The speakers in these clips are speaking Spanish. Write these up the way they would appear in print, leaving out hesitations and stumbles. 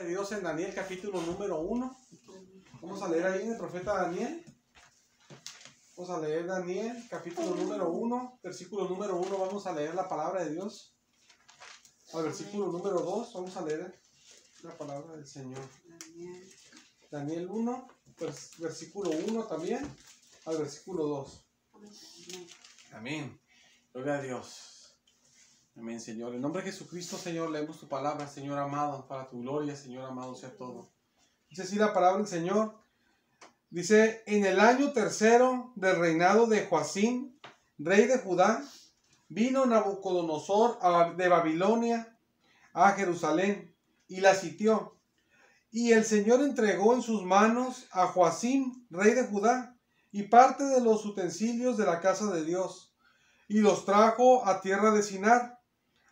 de Dios en Daniel capítulo número 1. Vamos a leer ahí en el profeta Daniel. Vamos a leer Daniel capítulo número 1, versículo número 1. Vamos a leer la palabra de Dios. Al versículo número 2 vamos a leer la palabra del Señor. Daniel 1, versículo 1 también, al versículo 2. Amén. Gloria a Dios. Amén, Señor. En nombre de Jesucristo, Señor, leemos tu palabra, Señor amado, para tu gloria, Señor amado, sea todo. Dice así la palabra del Señor. Dice, en el año tercero del reinado de Joacim, rey de Judá, vino Nabucodonosor de Babilonia a Jerusalén y la sitió. Y el Señor entregó en sus manos a Joacim, rey de Judá, y parte de los utensilios de la casa de Dios, y los trajo a tierra de Sinar,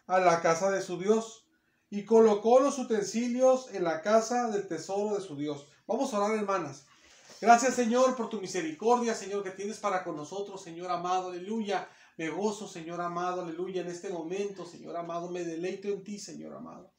a la casa de su Dios, y colocó los utensilios en la casa del tesoro de su Dios. Vamos a orar, hermanas. Gracias, Señor, por tu misericordia, Señor, que tienes para con nosotros, Señor amado, aleluya. Me gozo, Señor amado, aleluya, en este momento, Señor amado, me deleito en ti, Señor amado.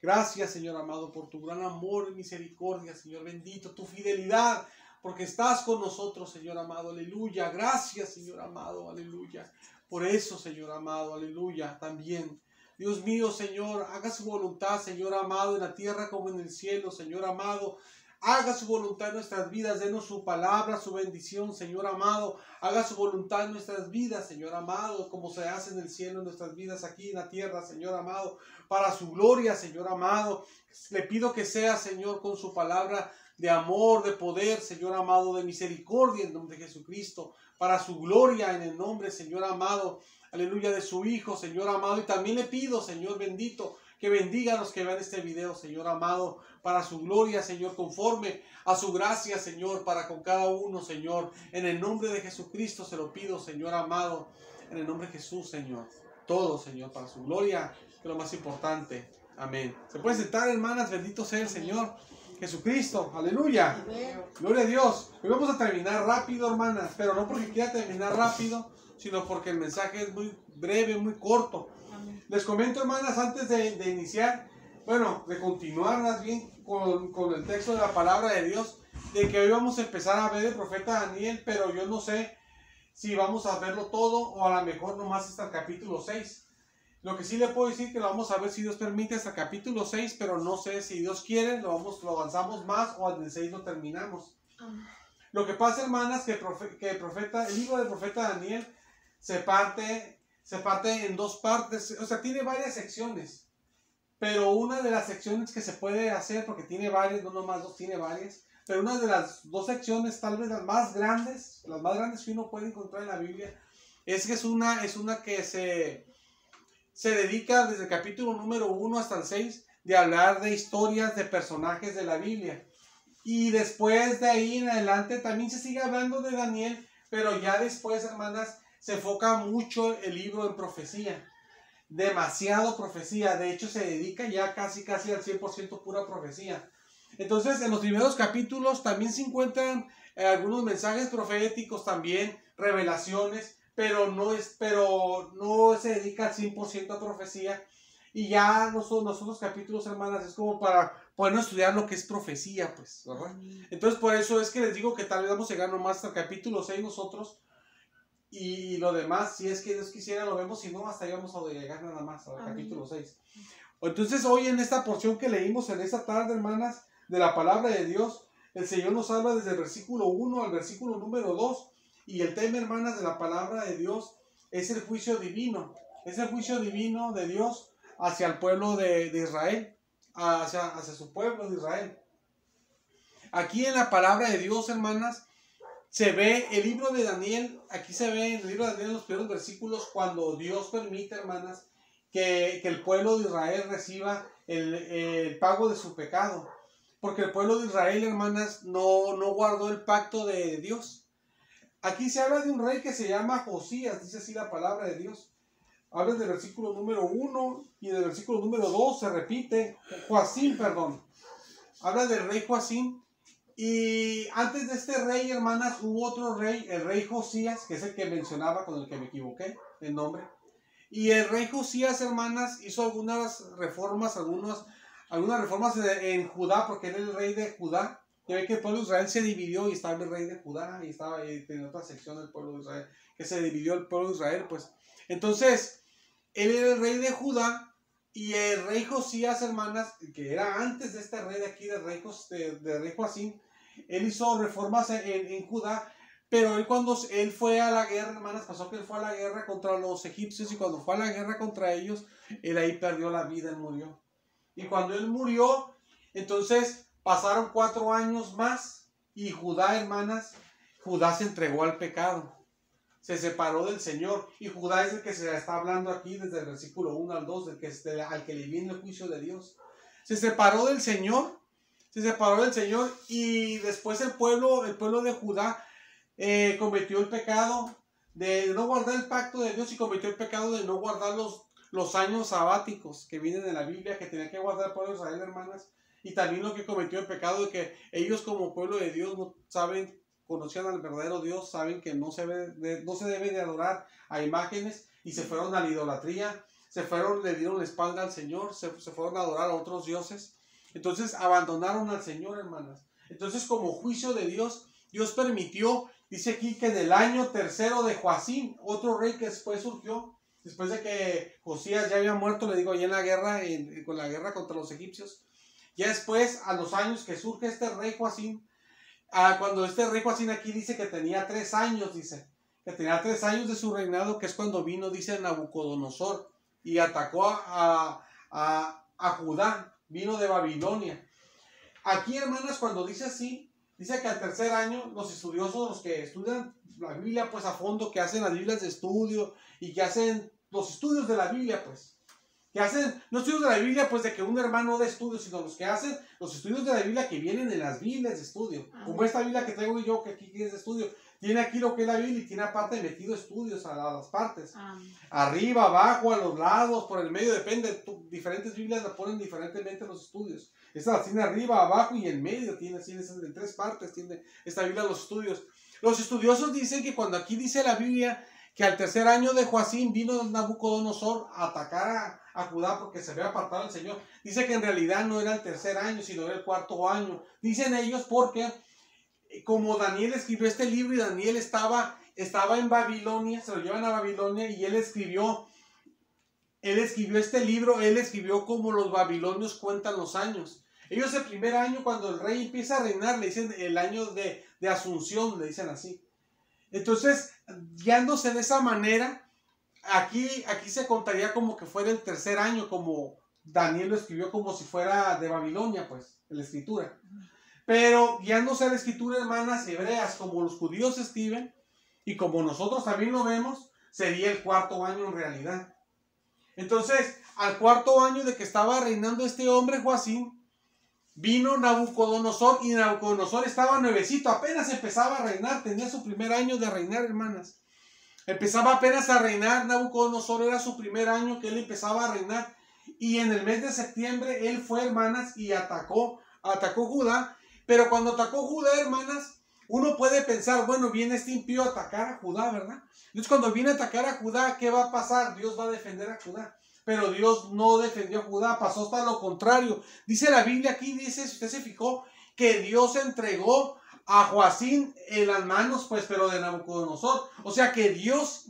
Gracias, Señor amado, por tu gran amor y misericordia, Señor bendito, tu fidelidad, porque estás con nosotros, Señor amado, aleluya. Gracias, Señor amado, aleluya. Por eso, Señor amado, aleluya, también. Dios mío, Señor, haga su voluntad, Señor amado, en la tierra como en el cielo, Señor amado. Haga su voluntad en nuestras vidas, denos su palabra, su bendición, Señor amado. Haga su voluntad en nuestras vidas, Señor amado, como se hace en el cielo, en nuestras vidas aquí en la tierra, Señor amado. Para su gloria, Señor amado. Le pido que sea, Señor, con su palabra de amor, de poder, Señor amado, de misericordia en nombre de Jesucristo. Para su gloria en el nombre, Señor amado, aleluya, de su Hijo, Señor amado. Y también le pido, Señor bendito, que bendiga a los que vean este video, Señor amado, para su gloria, Señor, conforme a su gracia, Señor, para con cada uno, Señor. En el nombre de Jesucristo se lo pido, Señor amado, en el nombre de Jesús, Señor. Todo, Señor, para su gloria, que es lo más importante. Amén. ¿Se pueden sentar, hermanas? Bendito sea el Señor Jesucristo. Aleluya. Gloria a Dios. Hoy vamos a terminar rápido, hermanas, pero no porque quiera terminar rápido, sino porque el mensaje es muy breve, muy corto. Les comento, hermanas, antes de iniciar, bueno, de continuar más bien con el texto de la palabra de Dios, de que hoy vamos a empezar a ver el profeta Daniel, pero yo no sé si vamos a verlo todo o a lo mejor nomás hasta el capítulo 6. Lo que sí le puedo decir que lo vamos a ver si Dios permite hasta el capítulo 6, pero no sé si Dios quiere, lo avanzamos más o en el 6 lo terminamos. Lo que pasa, hermanas, que el libro del profeta Daniel se parte en dos partes, o sea, tiene varias secciones, pero una de las secciones que se puede hacer, porque tiene varias, no nomás dos, tiene varias, pero una de las dos secciones, tal vez las más grandes que uno puede encontrar en la Biblia, es que es una que se dedica desde el capítulo número 1 hasta el 6 de hablar de historias de personajes de la Biblia. Y después de ahí en adelante también se sigue hablando de Daniel, pero ya después, hermanas, se enfoca mucho el libro en profecía. Demasiado profecía. De hecho, se dedica ya casi al 100% pura profecía. Entonces, en los primeros capítulos también se encuentran algunos mensajes proféticos también, revelaciones, pero no se dedica al 100% a profecía. Y ya los otros capítulos, hermanas, es como para poder estudiar lo que es profecía, pues, ¿verdad? Entonces, por eso es que les digo que tal vez vamos a llegar nomás hasta el capítulo 6 nosotros. Y lo demás, si es que Dios quisiera, lo vemos. Si no, hasta ahí vamos a llegar nada más al capítulo 6. Entonces, hoy en esta porción que leímos en esta tarde, hermanas, de la palabra de Dios, el Señor nos habla desde el versículo 1 al versículo número 2. Y el tema, hermanas, de la palabra de Dios es el juicio divino. Es el juicio divino de Dios hacia el pueblo de Israel, hacia su pueblo de Israel. Aquí en la palabra de Dios, hermanas, se ve el libro de Daniel. Aquí se ve en el libro de Daniel, en los primeros versículos, cuando Dios permite, hermanas, que el pueblo de Israel reciba el pago de su pecado. Porque el pueblo de Israel, hermanas, no guardó el pacto de Dios. Aquí se habla de un rey que se llama Josías, dice así la palabra de Dios. Habla del versículo número 1 y del versículo número 2 se repite. Joacim, perdón. Habla del rey Joacim. Y antes de este rey, hermanas, hubo otro rey, el rey Josías, que es el que mencionaba, con el que me equivoqué el nombre. Y el rey Josías, hermanas, hizo algunas reformas, algunas reformas en Judá, porque él es el rey de Judá. Ya ve que el pueblo de Israel se dividió y estaba el rey de Judá y tenía otra sección del pueblo de Israel, que se dividió el pueblo de Israel, pues. Entonces, él era el rey de Judá y el rey Josías, hermanas, que era antes de este rey de aquí, de rey Joacim, él hizo reformas en Judá, pero él cuando él fue a la guerra, hermanas, pasó que él fue a la guerra contra los egipcios y cuando fue a la guerra contra ellos, él ahí perdió la vida, él murió. Y cuando él murió, entonces pasaron 4 años más y Judá, hermanas, Judá se entregó al pecado. Se separó del Señor. Y Judá es el que se está hablando aquí desde el versículo 1 al 2, al que le viene el juicio de Dios. Se separó del Señor. Se separó del Señor y después el pueblo de Judá cometió el pecado de no guardar el pacto de Dios y cometió el pecado de no guardar los años sabáticos que vienen en la Biblia, que tenía que guardar el pueblo de Israel, hermanas. Y también lo que cometió el pecado de que ellos como pueblo de Dios no saben, conocían al verdadero Dios, saben que no se debe de adorar a imágenes y se fueron a la idolatría, le dieron la espalda al Señor, se fueron a adorar a otros dioses. Entonces abandonaron al Señor, hermanas. Entonces como juicio de Dios, Dios permitió, dice aquí que en el año 3 de Joacim, otro rey que después surgió, después de que Josías ya había muerto, le digo, allá en la guerra, con la guerra contra los egipcios, ya después, a los años que surge este rey Joacim, cuando este rey Joacim aquí dice que tenía 3 años, dice, que tenía 3 años de su reinado, que es cuando vino, dice Nabucodonosor, y atacó a Judá, vino de Babilonia. Aquí, hermanas, cuando dice así, dice que al 3er año, los estudiosos, los que estudian la Biblia, pues a fondo, que hacen las Biblias de estudio, y que hacen los estudios de la Biblia, pues, que hacen, no estudios de la Biblia, pues de que un hermano de estudio, sino los que hacen los estudios de la Biblia que vienen en las Biblias de estudio. Como esta Biblia que traigo yo, que aquí es de estudio, tiene aquí lo que es la Biblia y tiene aparte metido estudios a las partes. Arriba, abajo, a los lados, por el medio, depende. Diferentes Biblias la ponen diferentemente los estudios. Esta la tiene arriba, abajo y en medio, tiene así en 3 partes, tiene esta Biblia los estudios. Los estudiosos dicen que cuando aquí dice la Biblia que al 3er año de Joacim vino Nabucodonosor a atacar a Judá porque se había apartado del Señor. Dice que en realidad no era el 3er año, sino era el 4.º año. Dicen ellos porque como Daniel escribió este libro y Daniel estaba en Babilonia, se lo llevan a Babilonia y él escribió este libro, él escribió como los babilonios cuentan los años. Ellos el primer año, cuando el rey empieza a reinar, le dicen el año de Asunción, le dicen así. Entonces, guiándose de esa manera, aquí se contaría como que fuera el 3er año, como Daniel lo escribió como si fuera de Babilonia, pues, en la escritura. Pero guiándose a la escritura, hermanas hebreas, como los judíos escriben, y como nosotros también lo vemos, sería el 4.º año en realidad. Entonces, al 4.º año de que estaba reinando este hombre, Joacim, vino Nabucodonosor y Nabucodonosor estaba nuevecito, apenas empezaba a reinar, tenía su primer año de reinar, hermanas. Empezaba apenas a reinar, Nabucodonosor era su primer año que él empezaba a reinar. Y en el mes de septiembre él fue, hermanas, y atacó Judá. Pero cuando atacó Judá, hermanas, uno puede pensar, bueno, viene este impío a atacar a Judá, ¿verdad? Entonces cuando viene a atacar a Judá, ¿qué va a pasar? Dios va a defender a Judá. Pero Dios no defendió a Judá, pasó hasta lo contrario. Dice la Biblia aquí, dice, si usted se fijó, que Dios entregó a Joacim en las manos, pues, pero de Nabucodonosor. O sea que Dios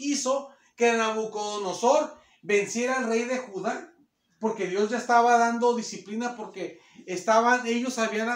hizo que Nabucodonosor venciera al rey de Judá, porque Dios ya estaba dando disciplina, porque ellos habían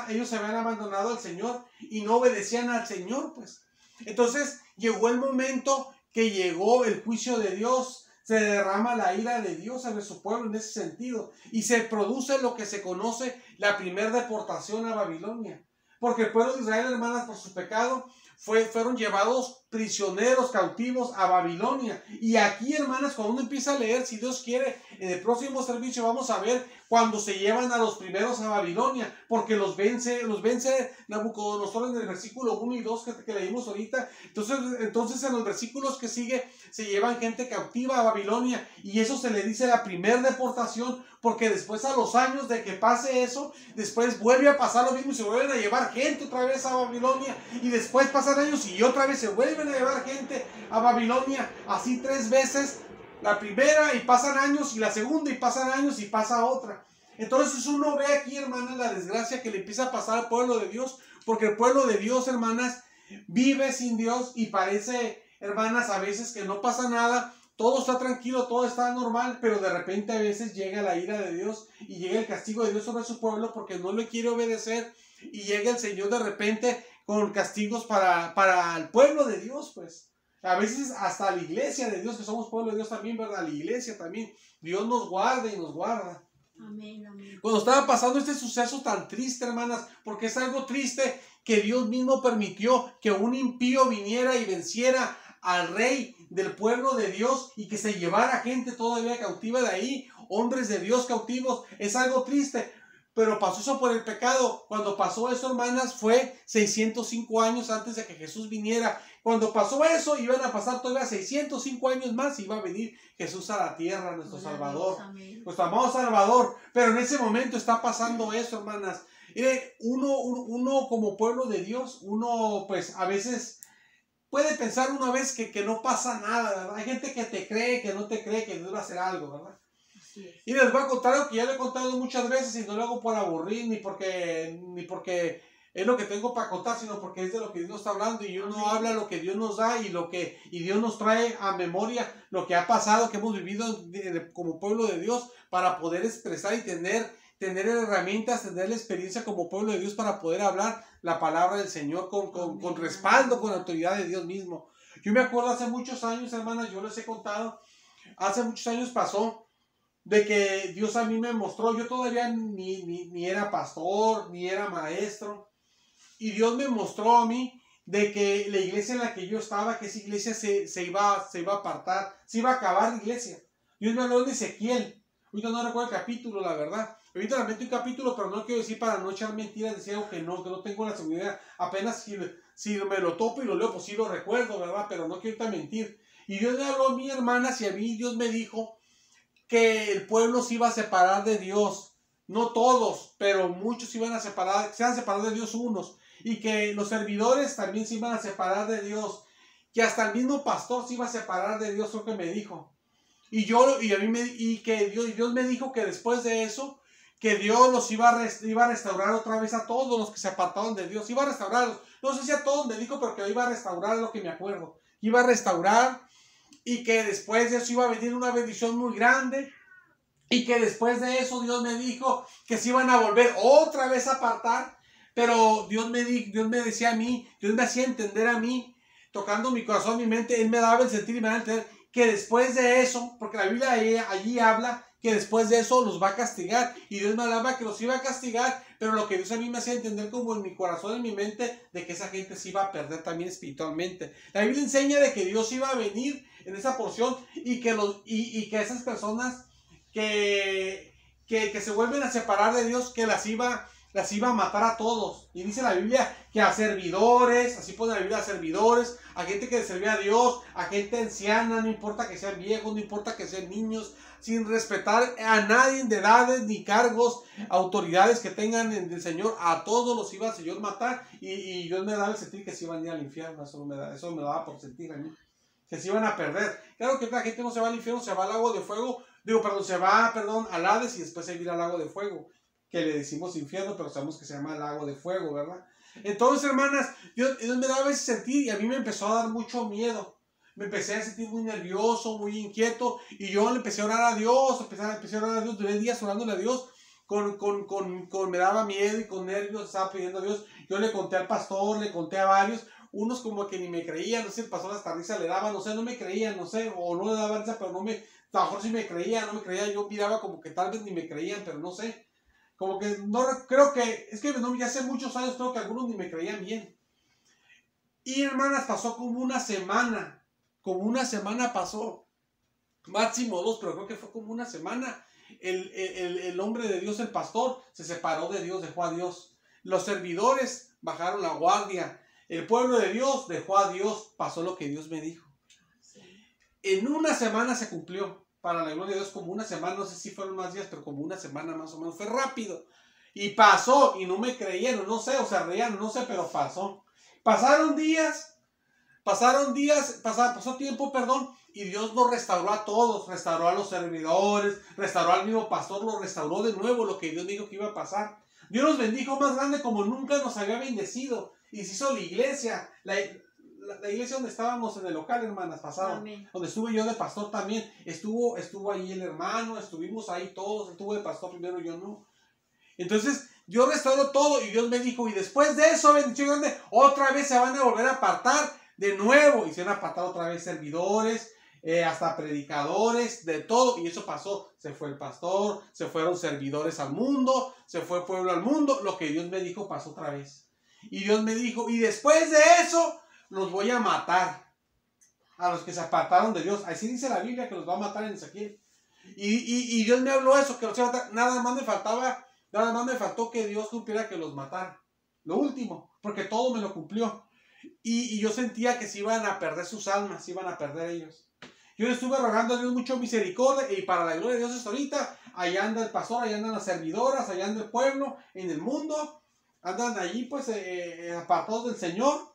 abandonado al Señor y no obedecían al Señor, pues. Entonces llegó el momento que llegó el juicio de Dios. Se derrama la ira de Dios sobre su pueblo en ese sentido. Y se produce lo que se conoce la primera deportación a Babilonia. Porque el pueblo de Israel, hermanas, por su pecado, fueron llevados prisioneros, cautivos a Babilonia. Y aquí, hermanas, cuando uno empieza a leer, si Dios quiere, en el próximo servicio vamos a ver cuando se llevan a los primeros a Babilonia, porque los vence Nabucodonosor en el versículo 1 y 2 que leímos ahorita. Entonces en los versículos que sigue se llevan gente cautiva a Babilonia, y eso se le dice la primera deportación, porque después, a los años de que pase eso, después vuelve a pasar lo mismo y se vuelven a llevar gente otra vez a Babilonia, y después pasan años y otra vez se vuelven a llevar gente a Babilonia, así 3 veces. La primera y pasan años, y la segunda y pasan años y pasa otra. Entonces uno ve aquí, hermanas, la desgracia que le empieza a pasar al pueblo de Dios, porque el pueblo de Dios, hermanas, vive sin Dios y parece, hermanas, a veces que no pasa nada, todo está tranquilo, todo está normal, pero de repente a veces llega la ira de Dios y llega el castigo de Dios sobre su pueblo porque no le quiere obedecer, y llega el Señor de repente con castigos para el pueblo de Dios, pues. A veces hasta la iglesia de Dios, que somos pueblo de Dios también, ¿verdad? La iglesia también. Dios nos guarda y nos guarda. Amén, amén. Cuando estaba pasando este suceso tan triste, hermanas, porque es algo triste que Dios mismo permitió que un impío viniera y venciera al rey del pueblo de Dios y que se llevara gente todavía cautiva de ahí, hombres de Dios cautivos, es algo triste. Pero pasó eso por el pecado. Cuando pasó eso, hermanas, fue 605 años antes de que Jesús viniera. Cuando pasó eso, iban a pasar todavía 605 años más y iba a venir Jesús a la tierra, nuestro Salvador, nuestro amado Salvador. Pero en ese momento está pasando eso, hermanas. Uno como pueblo de Dios, uno pues a veces puede pensar una vez que no pasa nada, ¿verdad? Hay gente que te cree, que no te cree, que Dios va a hacer algo, ¿verdad? Y les voy a contar algo que ya le he contado muchas veces y no lo hago por aburrir ni porque es lo que tengo para contar, sino porque es de lo que Dios nos está hablando y uno habla lo que Dios nos da y Dios nos trae a memoria lo que ha pasado, que hemos vivido como pueblo de Dios, para poder expresar y tener herramientas, tener la experiencia como pueblo de Dios para poder hablar la palabra del Señor con respaldo, con autoridad de Dios mismo. Yo me acuerdo hace muchos años, hermanas, yo les he contado, hace muchos años pasó de que Dios a mí me mostró, yo todavía ni era pastor, ni era maestro, y Dios me mostró a mí de que la iglesia en la que yo estaba, que esa iglesia se iba a apartar, se iba a acabar la iglesia. Dios me habló de Ezequiel, ahorita no recuerdo el capítulo, la verdad, ahorita lamento un capítulo, pero no quiero decir para no echar mentiras, decir algo que no tengo la seguridad, apenas si me lo topo y lo leo, pues sí lo recuerdo, ¿verdad? Pero no quiero mentir. Y Dios me habló a mí, hermanas, y a mí Dios me dijo que el pueblo se iba a separar de Dios. No todos, pero muchos se iban a separar, se iban a separar de Dios unos. Y que los servidores también se iban a separar de Dios. Que hasta el mismo pastor se iba a separar de Dios, lo que me dijo. Y Dios me dijo que después de eso, que Dios los iba a restaurar otra vez a todos los que se apartaron de Dios. Iba a restaurarlos. No sé si a todos me dijo, pero que iba a restaurar, lo que me acuerdo. Iba a restaurar. Y que después de eso iba a venir una bendición muy grande. Y que después de eso Dios me dijo que se iban a volver otra vez a apartar. Pero Dios me decía a mí, Dios me hacía entender a mí, tocando mi corazón, mi mente, Él me daba el sentir y me daba a entender que después de eso, porque la Biblia allí habla que después de eso los va a castigar. Y Dios me hablaba que los iba a castigar, pero lo que Dios a mí me hacía entender como en mi corazón, en mi mente, de que esa gente se iba a perder también espiritualmente. La Biblia enseña de que Dios iba a venir en esa porción y que esas personas que se vuelven a separar de Dios, que las iba a matar a todos. Y dice la Biblia que a servidores, así pone la Biblia, a servidores, a gente que servía a Dios, a gente anciana, no importa que sean viejos, no importa que sean niños, sin respetar a nadie de edades, ni cargos, autoridades que tengan en el Señor, a todos los iba el Señor matar. Y Dios me daba el sentir que se iban a ir al infierno, eso me daba por sentir a mí, que se iban a perder. Claro que la gente no se va al infierno, se va al lago de fuego, se va al Hades y después se va al lago de fuego, que le decimos infierno, pero sabemos que se llama lago de fuego, ¿verdad? Entonces, hermanas, Dios me daba ese sentir y a mí me empezó a dar mucho miedo. Me empecé a sentir muy nervioso, muy inquieto, y yo le empecé a orar a Dios, duré días orándole a Dios, me daba miedo y con nervios, estaba pidiendo a Dios. Yo le conté al pastor, le conté a varios, unos como que ni me creían, no sé, el pastor hasta risa le daba, no sé, no me creían, no sé, o no le daba risa, pero a lo mejor sí me creía, no me creía, yo miraba como que tal vez ni me creían, pero no sé. Como que no creo que, es que no, ya hace muchos años creo que algunos ni me creían bien. Y hermanas, pasó como una semana pasó, máximo 2, pero creo que fue como una semana. El hombre de Dios, el pastor, se separó de Dios, dejó a Dios. Los servidores bajaron la guardia. El pueblo de Dios dejó a Dios. Pasó lo que Dios me dijo. En una semana se cumplió. Para la gloria de Dios, como una semana, no sé si fueron más días, pero como una semana más o menos, fue rápido. Y pasó, y no me creyeron, no sé, o se reían, no sé, pero pasó. Pasó tiempo, y Dios nos restauró a todos, restauró a los servidores, restauró al mismo pastor, lo restauró de nuevo, lo que Dios dijo que iba a pasar. Dios nos bendijo más grande como nunca nos había bendecido, y se hizo la iglesia, la iglesia donde estábamos en el local, hermanas, pasado, amén, donde estuve yo de pastor también, estuvo ahí el hermano, estuvimos ahí todos, estuvo de pastor primero, yo no. Entonces, Dios restauró todo y Dios me dijo, y después de eso, bendición grande, otra vez se van a volver a apartar de nuevo, y se van a apartar otra vez servidores, hasta predicadores, de todo, y eso pasó. Se fue el pastor, se fueron servidores al mundo, se fue pueblo al mundo, lo que Dios me dijo pasó otra vez. Y Dios me dijo, y después de eso, los voy a matar, a los que se apartaron de Dios. Así dice la Biblia, que los va a matar en Ezequiel. Y Dios me habló eso, que los iba a matar. Nada más me faltó que Dios cumpliera que los matara. Lo último, porque todo me lo cumplió. Y yo sentía que se iban a perder sus almas, se iban a perder ellos. Yo le estuve rogando a Dios mucho misericordia, y para la gloria de Dios hasta ahorita, allá anda el pastor, allá andan las servidoras, allá anda el pueblo, en el mundo, andan allí pues apartados del Señor,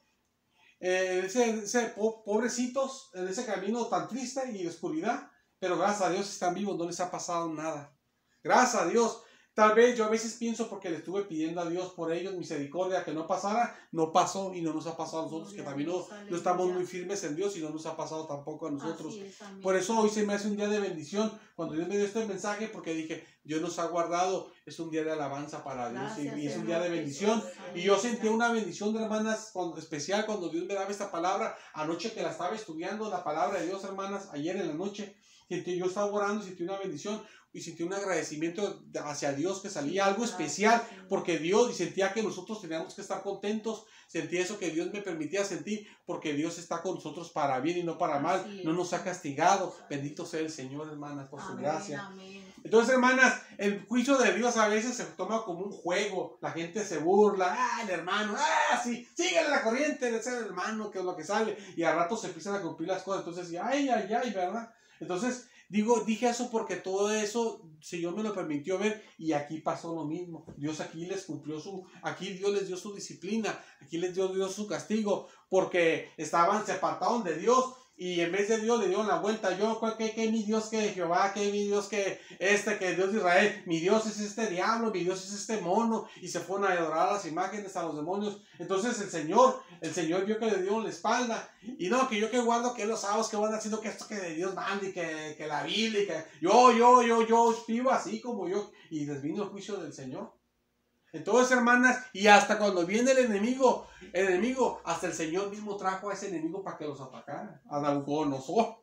pobrecitos, en ese camino tan triste y de oscuridad, pero gracias a Dios están vivos, no les ha pasado nada. Gracias a Dios. Tal vez yo a veces pienso, porque le estuve pidiendo a Dios por ellos misericordia, que no pasara, no pasó, y no nos ha pasado a nosotros, que también no estamos muy firmes en Dios, y no nos ha pasado tampoco a nosotros. Por eso hoy se me hace un día de bendición, cuando Dios me dio este mensaje, porque dije, Dios nos ha guardado, es un día de alabanza para Dios, y es un día de bendición, y yo sentí una bendición de hermanas especial cuando Dios me daba esta palabra, anoche que la estaba estudiando, la palabra de Dios, hermanas, ayer en la noche, yo estaba orando y sentí una bendición, y sentí un agradecimiento hacia Dios, que salía algo especial, porque Dios, y sentía que nosotros teníamos que estar contentos, sentí eso que Dios me permitía sentir, porque Dios está con nosotros para bien y no para mal, no nos ha castigado, bendito sea el Señor, hermanas, por su gracia. Amén. Entonces, hermanas, el juicio de Dios a veces se toma como un juego, la gente se burla, el hermano, sí, síguele la corriente de ser el hermano, que es lo que sale, y al rato se empiezan a cumplir las cosas, entonces, ay, ¿verdad? Entonces, dije eso porque todo eso el Señor me lo permitió ver, y aquí pasó lo mismo. Dios aquí les cumplió aquí Dios les dio su disciplina, aquí les dio su castigo, porque se apartaron de Dios, y en vez de Dios le dieron la vuelta. ¿Qué mi Dios que Jehová? ¿Qué mi Dios que Dios de Israel? Mi Dios es este diablo, mi Dios es este mono, y se fueron a adorar a las imágenes, a los demonios. Entonces el Señor vio que le dieron la espalda, y no, que yo que guardo, que los sábados que van haciendo, que esto que de Dios manda, y que la Biblia, y que yo vivo así como yo, y les vino el juicio del Señor. Entonces, hermanas, y hasta cuando viene el enemigo, hasta el Señor mismo trajo a ese enemigo para que los atacara. A Nabucodonosor.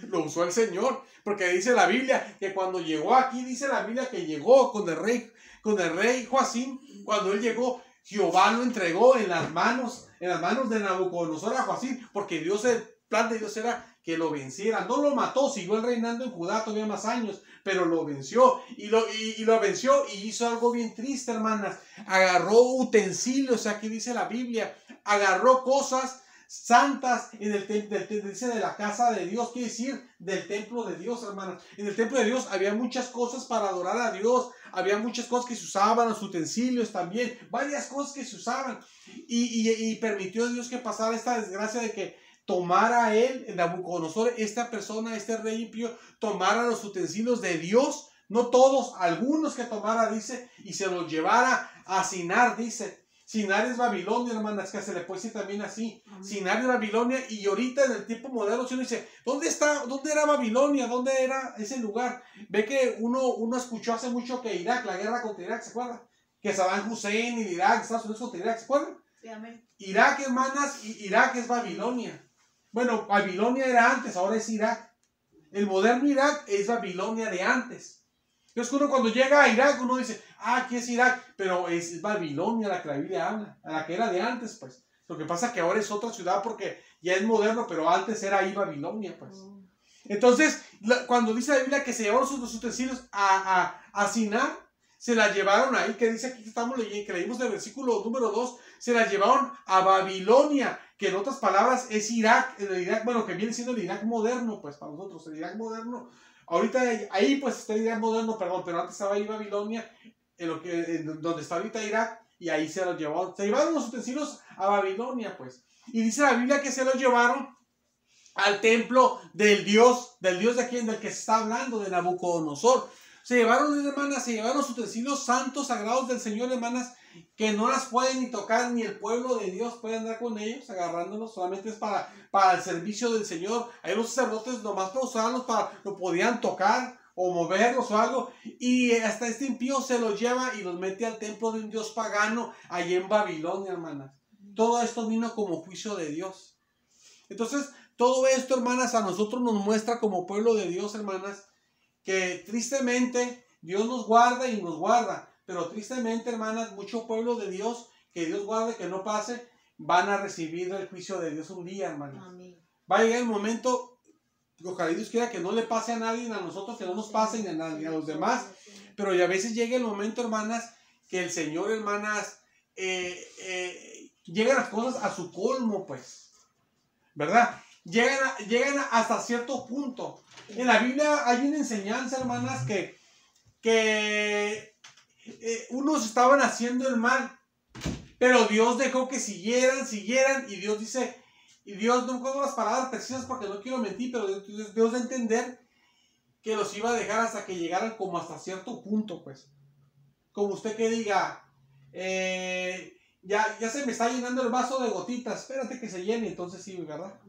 Lo usó el Señor, porque dice la Biblia que cuando llegó aquí, dice la Biblia que llegó con el rey Joacim. Cuando él llegó, Jehová lo entregó en las manos de Nabucodonosor a Joacim, porque el plan de Dios era que lo venciera. No lo mató, siguió reinando en Judá todavía más años, pero lo venció, y lo venció, y hizo algo bien triste, hermanas. Agarró utensilios, aquí dice la Biblia, agarró cosas santas en el dice de la casa de Dios, quiere decir del templo de Dios, hermanas. En el templo de Dios había muchas cosas para adorar a Dios, había muchas cosas que se usaban, los utensilios también, varias cosas que se usaban, y permitió Dios que pasara esta desgracia de que tomara él, Nabucodonosor, esta persona, este rey impío, tomara los utensilios de Dios, no todos, algunos que tomara, dice, y se los llevara a Sinar, dice. Sinar es Babilonia, hermanas, que se le puede decir también así. Sinar es Babilonia, y ahorita en el tiempo moderno, si uno dice, ¿dónde era Babilonia? ¿Dónde era ese lugar? Ve que uno escuchó hace mucho que Irak, la guerra contra Irak, ¿se acuerda? Que Saddam Hussein y Irak, Estados Unidos contra Irak, ¿se acuerdan? Sí, amén. Irak, hermanas, Irak es Babilonia. Bueno, Babilonia era antes, ahora es Irak. El moderno Irak es Babilonia de antes. Entonces uno cuando llega a Irak, uno dice, aquí es Irak, pero es Babilonia la que la Biblia habla, a la que era de antes, pues. Lo que pasa es que ahora es otra ciudad porque ya es moderno, pero antes era ahí Babilonia, pues. Entonces, cuando dice la Biblia que se llevaron sus utensilios a Sinar, se la llevaron ahí, que dice aquí que estamos leyendo, que leímos del versículo número 2, se la llevaron a Babilonia, que en otras palabras es Irak, el Irak, bueno, que viene siendo el Irak moderno, pues para nosotros, el Irak moderno. Ahorita ahí pues está el Irak moderno, perdón, pero antes estaba ahí Babilonia, donde está ahorita Irak, y ahí se los llevaron. Se llevaron los utensilios a Babilonia, pues. Y dice la Biblia que se los llevaron al templo del Dios de quien, del que se está hablando, de Nabucodonosor. Se llevaron, hermanas, se llevaron sus utensilios santos, sagrados del Señor, hermanas, que no las pueden ni tocar, ni el pueblo de Dios puede andar con ellos, agarrándolos, solamente es para el servicio del Señor. Ahí los sacerdotes nomás para usarlos, lo podían tocar o moverlos o algo, y hasta este impío se los lleva y los mete al templo de un dios pagano, allí en Babilonia, hermanas. Todo esto vino como juicio de Dios. Entonces, todo esto, hermanas, a nosotros nos muestra como pueblo de Dios, hermanas, que tristemente Dios nos guarda y nos guarda, pero tristemente, hermanas, mucho pueblo de Dios, que Dios guarde, que no pase, van a recibir el juicio de Dios un día, hermanas. Amén. Va a llegar el momento, ojalá Dios quiera que no le pase a nadie, a nosotros, que no nos pase ni a los demás, pero ya a veces llega el momento, hermanas, que el Señor, hermanas, llegan las cosas a su colmo, pues, ¿verdad? Llegan hasta cierto punto. En la Biblia hay una enseñanza, hermanas, que unos estaban haciendo el mal, pero Dios dejó que siguieran, y Dios dice, y Dios, no pongo las palabras precisas porque no quiero mentir, pero Dios da a entender que los iba a dejar hasta que llegaran como hasta cierto punto, pues. Como usted que diga, ya se me está llenando el vaso de gotitas, espérate que se llene, entonces sí, ¿verdad?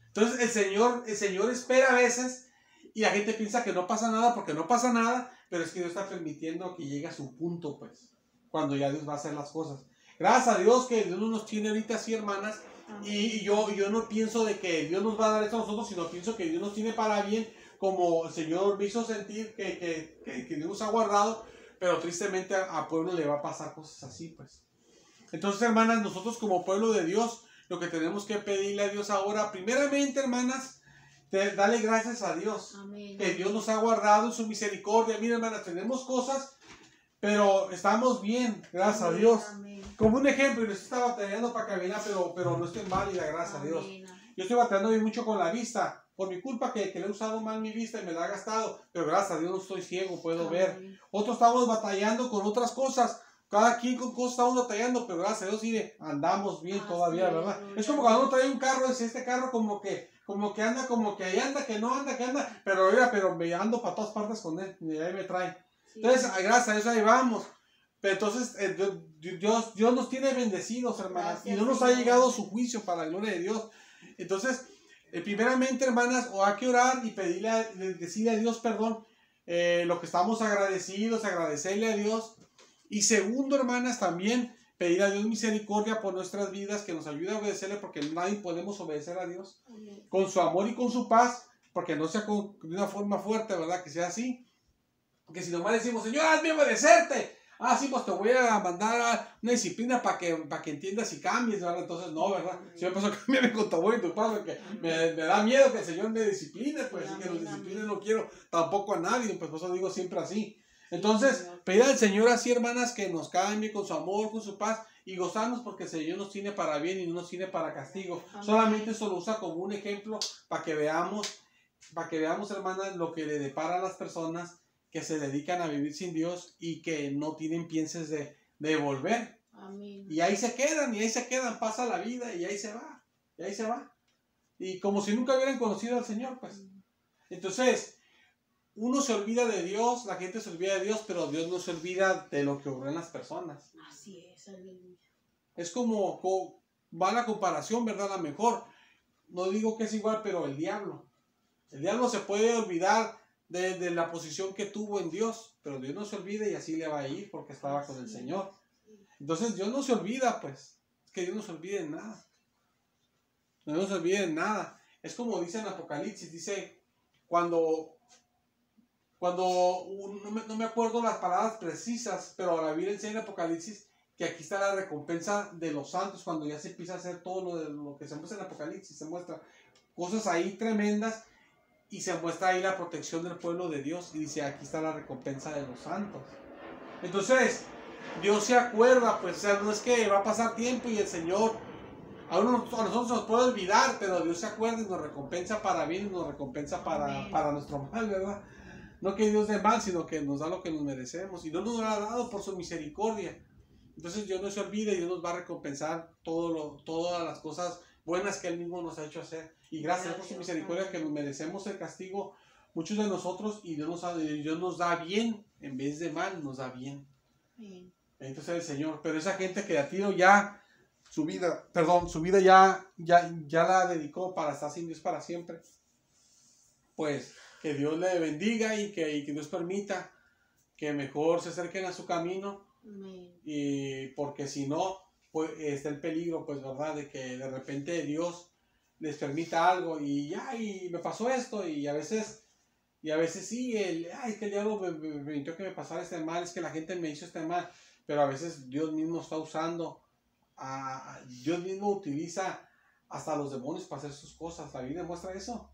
Entonces el Señor espera a veces y la gente piensa que no pasa nada porque no pasa nada, pero es que Dios está permitiendo que llegue a su punto, pues, cuando ya Dios va a hacer las cosas. Gracias a Dios que Dios no nos tiene ahorita así, hermanas, y yo no pienso de que Dios nos va a dar esto a nosotros, sino pienso que Dios nos tiene para bien, como el Señor me hizo sentir que Dios nos ha guardado, pero tristemente a pueblo le va a pasar cosas así, pues. Entonces, hermanas, nosotros como pueblo de Dios, lo que tenemos que pedirle a Dios ahora, primeramente, hermanas, dale gracias a Dios. Amén. Que Dios nos ha guardado en su misericordia. Mira, hermanas, tenemos cosas, pero estamos bien, gracias a Dios. Amén. Como un ejemplo, yo estaba batallando para caminar, pero no estoy válida, gracias a Dios. Yo estoy batallando bien mucho con la vista, por mi culpa que le he usado mal mi vista y me la he gastado, pero gracias a Dios no estoy ciego, puedo ver. Otros estamos batallando con otras cosas. Cada quien con cosas estamos batallando, pero gracias a Dios sí, andamos bien todavía, ¿verdad? Es como cuando uno trae un carro, es este carro como que anda, como que ahí anda, que no anda, que anda, pero me ando para todas partes con él, y ahí me trae. Entonces, gracias a Dios ahí vamos. Pero entonces, Dios nos tiene bendecidos, hermanas, y no nos ha llegado su juicio para la gloria de Dios. Entonces, primeramente, hermanas, o hay que orar y decirle a Dios perdón, lo que estamos agradecidos, agradecerle a Dios. Y segundo, hermanas, también pedir a Dios misericordia por nuestras vidas, que nos ayude a obedecerle, porque nadie podemos obedecer a Dios. Amén. Con su amor y con su paz, porque no sea de una forma fuerte, ¿verdad? Que sea así. Porque si nomás decimos, Señor, hazme obedecerte. Sí, pues te voy a mandar a una disciplina para que entiendas y cambies, ¿verdad? Entonces, no, ¿verdad? Si me pasó, cámbiame con tu amor y tu paz, porque me da miedo que el Señor me discipline, pues, y que nos discipline no quiero tampoco a nadie, pues por eso digo siempre así. Entonces, pedir al Señor así, hermanas, que nos cambie con su amor, con su paz, y gozarnos porque el Señor nos tiene para bien y no nos tiene para castigo. Amén. Solamente eso lo usa como un ejemplo para que veamos, hermanas, lo que le depara a las personas que se dedican a vivir sin Dios y que no tienen pienses de volver. Amén. Y ahí se quedan, pasa la vida y ahí se va. Y como si nunca hubieran conocido al Señor, pues. Entonces, uno se olvida de Dios, la gente se olvida de Dios, pero Dios no se olvida de lo que ocurre en las personas. Así es, aleluya. Es como va la comparación, ¿verdad? A lo mejor, no digo que es igual, pero el diablo se puede olvidar de la posición que tuvo en Dios, pero Dios no se olvida y así le va a ir porque estaba con el Señor. Entonces Dios no se olvida, pues, es que Dios no se olvida de nada. No se olvida de nada. Es como dice en Apocalipsis, dice, cuando no me acuerdo las palabras precisas, pero la Biblia enseña en Apocalipsis que aquí está la recompensa de los santos, cuando ya se empieza a hacer todo lo que se muestra en Apocalipsis, se muestra cosas ahí tremendas y se muestra ahí la protección del pueblo de Dios y dice, aquí está la recompensa de los santos. Entonces, Dios se acuerda, pues, o sea, no es que va a pasar tiempo y el Señor, a nosotros nos puede olvidar, pero Dios se acuerda y nos recompensa para bien y nos recompensa para nuestro mal, ¿verdad? No que Dios dé mal, sino que nos da lo que nos merecemos. Y no nos lo ha dado por su misericordia. Entonces Dios no se olvida y Dios nos va a recompensar todas las cosas buenas que Él mismo nos ha hecho hacer. Y gracias por su misericordia que nos merecemos el castigo, muchos de nosotros, y Dios nos da bien, en vez de mal, nos da bien. Entonces el Señor, pero esa gente que a tiro ya, su vida ya la dedicó para estar sin Dios para siempre. Pues que Dios le bendiga y que Dios permita que mejor se acerquen a su camino. Y porque si no, pues está el peligro, pues, ¿verdad? De que de repente Dios les permita algo y me pasó esto, y a veces sí, que el diablo me permitió que me pasara este mal, es que la gente me hizo este mal, pero a veces Dios mismo está usando, Dios mismo utiliza hasta los demonios para hacer sus cosas. La Biblia muestra eso.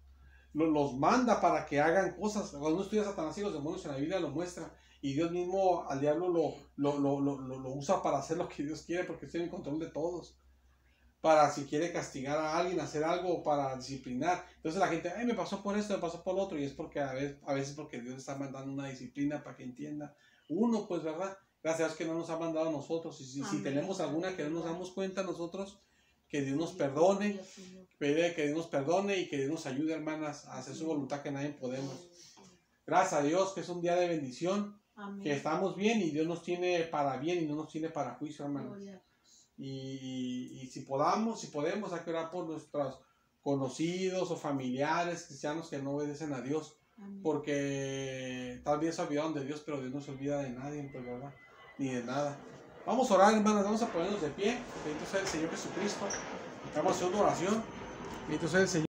Los manda para que hagan cosas. Cuando uno estudia a Satanás y los demonios, en la Biblia lo muestra. Y Dios mismo al diablo lo usa para hacer lo que Dios quiere, porque tiene el control de todos. Para si quiere castigar a alguien, hacer algo, para disciplinar. Entonces la gente, me pasó por esto, me pasó por lo otro. Y es porque a veces porque Dios está mandando una disciplina para que entienda. Uno, pues, ¿verdad? Gracias a Dios que no nos ha mandado a nosotros. Y si tenemos alguna que no nos damos cuenta nosotros, que Dios nos perdone. Que Dios nos perdone y que Dios nos ayude, hermanas, a hacer su voluntad, que nadie podemos. Gracias a Dios que es un día de bendición. Amén. Que estamos bien y Dios nos tiene para bien y no nos tiene para juicio, hermanos. Y si podemos, hay que orar por nuestros conocidos o familiares cristianos que no obedecen a Dios. Amén. Porque tal vez se olvidaron de Dios, pero Dios no se olvida de nadie, pues, ¿verdad? Ni de nada. Vamos a orar, hermanos, vamos a ponernos de pie. Bendito sea el Señor Jesucristo. Vamos a hacer una oración. Bendito sea el Señor.